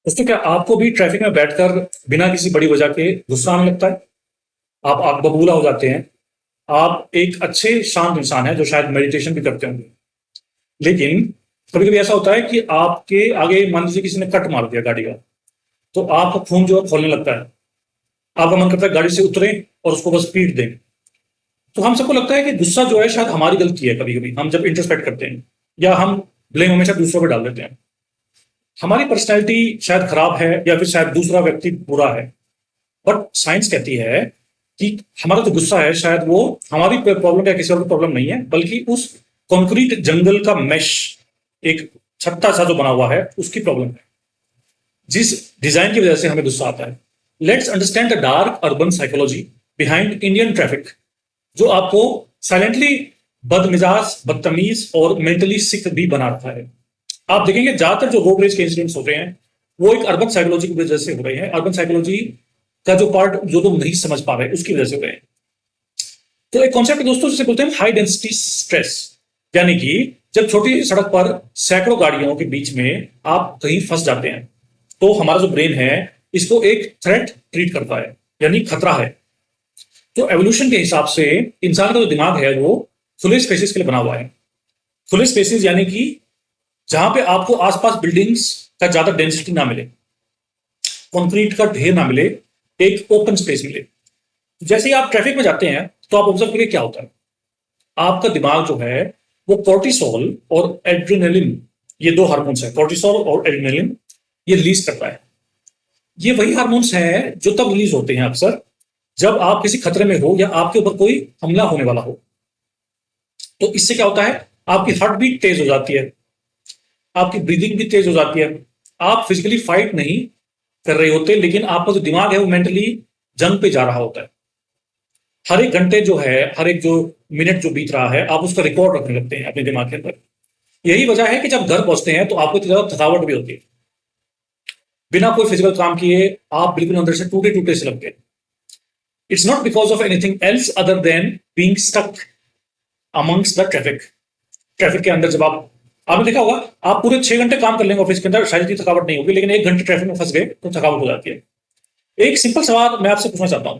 दोस्तों, क्या आपको भी ट्रैफिक में बैठकर बिना किसी बड़ी वजह के गुस्सा आने लगता है? आप बबूला हो जाते हैं। आप एक अच्छे शांत इंसान हैं जो शायद मेडिटेशन भी करते होंगे। लेकिन कभी कभी ऐसा होता है कि आपके आगे मान लीजिए किसी ने कट मार दिया गाड़ी का, तो आपका खून जो है खोलने लगता है। आपका मन करता है गाड़ी से उतरें और उसको बस पीट दें। तो हम सबको लगता है कि गुस्सा जो है शायद हमारी गलती है। कभी कभी हम जब इंट्रोस्पेक्ट करते हैं या हम ब्लेम हमेशा दूसरों पर डाल देते हैं। हमारी पर्सनैलिटी शायद खराब है या फिर शायद दूसरा व्यक्ति बुरा है। बट साइंस कहती है कि हमारा जो गुस्सा है शायद वो हमारी प्रॉब्लम या किसी और की प्रॉब्लम नहीं है, बल्कि उस कंक्रीट जंगल का मैश, एक छत्ता सा जो बना हुआ है, उसकी प्रॉब्लम है, जिस डिजाइन की वजह से हमें गुस्सा आता है। Let's understand the dark urban psychology behind Indian traffic, जो आपको साइलेंटली बदमिजाज, बदतमीज और मेंटली सिक भी बना रखा है। आप देखेंगे ज्यादातर जो रोड रेज के इंसिडेंट्स होते हैं वो एक अर्बन साइकोलॉजी की वजह से हो रहे हैं। अर्बन साइकोलॉजी का जो पार्ट जो लोग नहीं समझ पा रहे उसकी वजह से हो रहे हैं। तो एक कॉन्सेप्ट दोस्तों जिसे बोलते हैं हाई डेंसिटी स्ट्रेस, यानी कि जब छोटी सड़क पर सैकड़ों गाड़ियों के बीच में आप कहीं फंस जाते हैं, तो हमारा जो ब्रेन है इसको एक थ्रेट ट्रीट करता है, यानी खतरा है। तो एवोल्यूशन के हिसाब से इंसान का जो दिमाग है वो खुले स्पेसेस के लिए बना हुआ है। खुले स्पेसेस यानी कि जहां पे आपको आसपास बिल्डिंग्स का ज्यादा डेंसिटी ना मिले, कंक्रीट का ढेर ना मिले, एक ओपन स्पेस मिले। जैसे ही आप ट्रैफिक में जाते हैं तो आप ऑब्जर्व करिए क्या होता है। आपका दिमाग जो है वो कोर्टिसोल और एड्रेनलिन, ये दो हार्मोन्स है, कोर्टिसोल और एड्रेनलिन, ये रिलीज करता है। ये वही हार्मोन्स हैं जो तब रिलीज होते हैं अक्सर जब आप किसी खतरे में हो या आपके ऊपर कोई हमला होने वाला हो। तो इससे क्या होता है, आपकी हार्ट बीट तेज हो जाती है, आपकी ब्रीदिंग भी तेज हो जाती है। आप फिजिकली फाइट नहीं कर रहे होते, लेकिन आपका जो दिमाग है वो मेंटली जंग पे जा रहा होता है। हर एक घंटे जो है, हर एक जो मिनट जो बीत रहा है, आप उसका रिकॉर्ड रखने लगते हैं अपने दिमाग के अंदर। यही वजह है कि जब घर पहुंचते हैं तो आपको इतनी ज्यादा थकावट भी होती है। बिना कोई फिजिकल काम किए आप बिल्कुल अंदर से टूटे टूटे से लगते हैं। It's not because of anything else other than being stuck amongst the traffic. Traffic के अंदर जब आपने देखा होगा, आप पूरे 6 घंटे काम कर लेंगे ऑफिस के अंदर, शायद इतनी थकावट नहीं होगी, लेकिन 1 घंटे ट्रैफिक में फंस गए तो थकावट हो जाती है। एक सिंपल सवाल मैं आपसे पूछना चाहता हूं।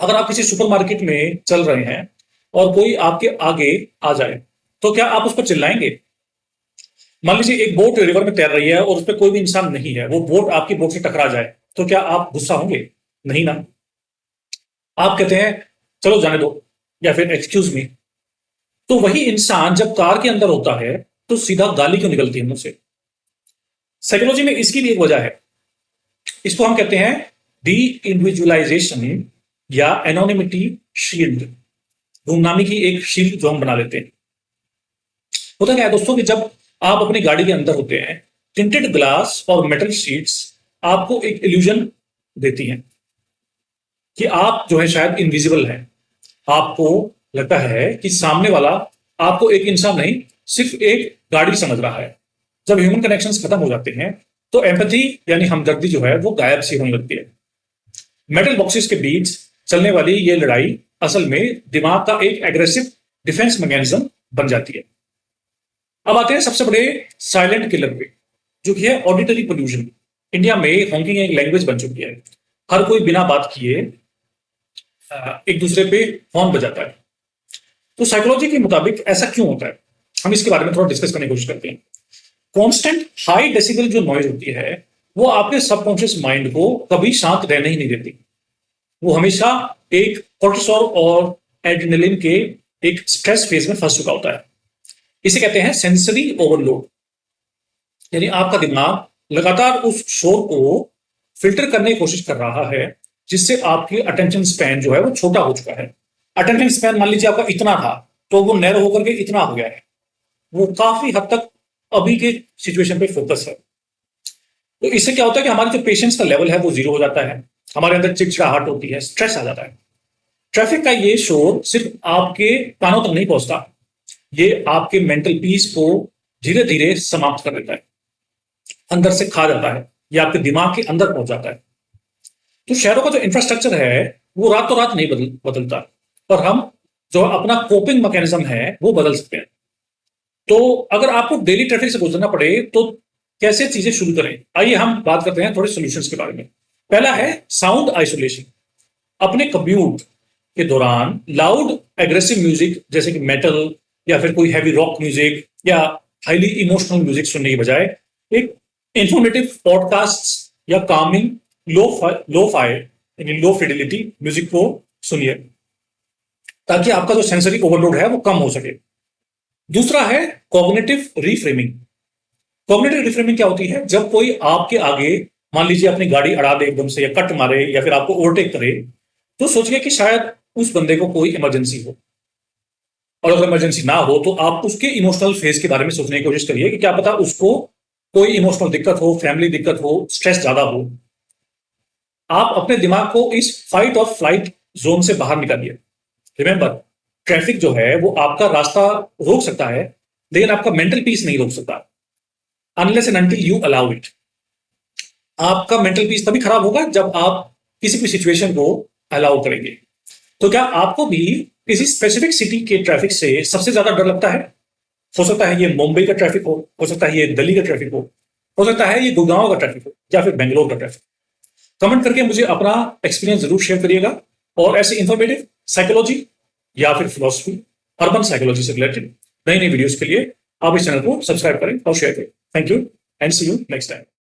अगर आप किसी सुपरमार्केट में चल रहे हैं और कोई आपके आगे आ जाए, तो क्या आप उस पर चिल्लाएंगे? मान लीजिए एक बोट रिवर में तैर रही है और उस पर कोई भी इंसान नहीं है, वो बोट आपकी बोट से टकरा जाए, तो क्या आप गुस्सा होंगे? नहीं ना। आप कहते हैं चलो जाने दो, या फिर एक्सक्यूज मी। तो वही इंसान जब कार के अंदर होता है तो सीधा गाली क्यों निकलती है मुंह से? साइकोलॉजी में इसकी भी एक वजह है। इसको हम कहते हैं डी इंडिविजुअलाइजेशन या एनोनिमिटी शील्ड, गुमनामी की एक शील्ड जो हम बना लेते हैं। होता क्या है दोस्तों कि जब आप अपनी गाड़ी के अंदर होते हैं, टिंटेड ग्लास और मेटल शीट्स आपको एक इल्यूजन देती हैं कि आप जो है शायद इनविजिबल हैं। आपको लगता है कि सामने वाला आपको एक इंसान नहीं, सिर्फ एक गाड़ी समझ रहा है। जब ह्यूमन कनेक्शंस खत्म हो जाते हैं तो एम्पैथी यानी हमदर्दी जो है वो गायब सी होने लगती है। मेटल बॉक्सेस के बीच चलने वाली ये लड़ाई असल में दिमाग का एक एग्रेसिव डिफेंस मैकेनिज्म बन जाती है। अब आते हैं सबसे बड़े साइलेंट किलर पे, जो कि है ऑडिटरी पोल्यूशन। इंडिया में हॉकिंग एक लैंग्वेज बन चुकी है। हर कोई बिना बात किए एक दूसरे पे हॉर्न बजाता है। तो साइकोलॉजी के मुताबिक ऐसा क्यों होता है, हम इसके बारे में थोड़ा डिस्कस करने की कोशिश करते हैं। कांस्टेंट हाई डेसिबल जो नॉइज होती है वो आपके सबकॉन्शियस माइंड को कभी शांत रहने ही नहीं देती। वो हमेशा एक कोर्टिसोल और एड्रेनलिन के एक स्ट्रेस फेज में फंस चुका होता है। इसे कहते हैं सेंसरी ओवरलोड, यानी आपका दिमाग लगातार उस शोर को फिल्टर करने की कोशिश कर रहा है, जिससे आपकी अटेंशन स्पैन जो है वो छोटा हो चुका है। अटेंशन स्पैन मान लीजिए आपका इतना था, तो वो नैरो होकर के इतना हो गया है। वो काफी हद तक अभी के सिचुएशन पे फोकस है। तो इससे क्या होता है कि हमारे जो पेशेंस का लेवल है वो जीरो हो जाता है, हमारे अंदर चिड़चिड़ाहट होती है, स्ट्रेस आ जाता है। ट्रैफिक का ये शोर सिर्फ आपके कानों तक नहीं पहुंचता, ये आपके मेंटल पीस को धीरे धीरे समाप्त कर देता है, अंदर से खा जाता है, ये आपके दिमाग के अंदर पहुंच जाता है। तो शहरों का जो इंफ्रास्ट्रक्चर है वो रातों रात नहीं बदलता, पर हम जो अपना कोपिंग मैकेनिज्म है वो बदल सकते हैं। तो अगर आपको डेली ट्रैफिक से गुजरना पड़े तो कैसे चीजें शुरू करें। आइए हम बात करते हैं थोड़े सॉल्यूशंस के बारे में। पहला है साउंड आइसोलेशन। अपने कम्यूट के दौरान लाउड एग्रेसिव म्यूजिक जैसे कि मेटल या फिर कोई हैवी रॉक म्यूजिक या हाईली इमोशनल म्यूजिक सुनने की बजाय एक इंफॉर्मेटिव पॉडकास्ट या कामिंग लो फाई यानी लो फिडिलिटी म्यूजिक को सुनिए, ताकि आपका जो सेंसरी ओवरलोड है वो कम हो सके। दूसरा है कॉग्निटिव रिफ्रेमिंग। कॉग्निटिव रिफ्रेमिंग क्या होती है? जब कोई आपके आगे मान लीजिए अपनी गाड़ी अड़ा दे एकदम से, या कट मारे, या फिर आपको ओवरटेक करे, तो सोचिए कि शायद उस बंदे को कोई इमरजेंसी हो, और अगर इमरजेंसी ना हो तो आप उसके इमोशनल फेज के बारे में सोचने की कोशिश करिए कि क्या पता उसको कोई इमोशनल दिक्कत हो, फैमिली दिक्कत हो, स्ट्रेस ज्यादा हो। आप अपने दिमाग को इस फाइट और फ्लाइट जोन से बाहर निकालिए। रिमेंबर, ट्रैफिक जो है वो आपका रास्ता रोक सकता है, लेकिन आपका मेंटल पीस नहीं रोक सकता, unless and until you allow it. आपका मेंटल पीस तभी खराब होगा जब आप किसी भी सिचुएशन को अलाउ करेंगे। तो क्या आपको भी किसी स्पेसिफिक सिटी के ट्रैफिक से सबसे ज्यादा डर लगता है? हो सकता है ये मुंबई का ट्रैफिक हो सकता है ये दिल्ली का ट्रैफिक हो सकता है ये गुड़गांव का ट्रैफिक हो, या फिर बेंगलोर का ट्रैफिक। कमेंट करके मुझे अपना एक्सपीरियंस जरूर शेयर करिएगा। और ऐसे इंफॉर्मेटिव साइकोलॉजी या फिर फिलोसफी, अर्बन साइकोलॉजी से रिलेटेड नई नई वीडियोस के लिए आप इस चैनल को सब्सक्राइब करें और शेयर करें। Thank you and see you next time.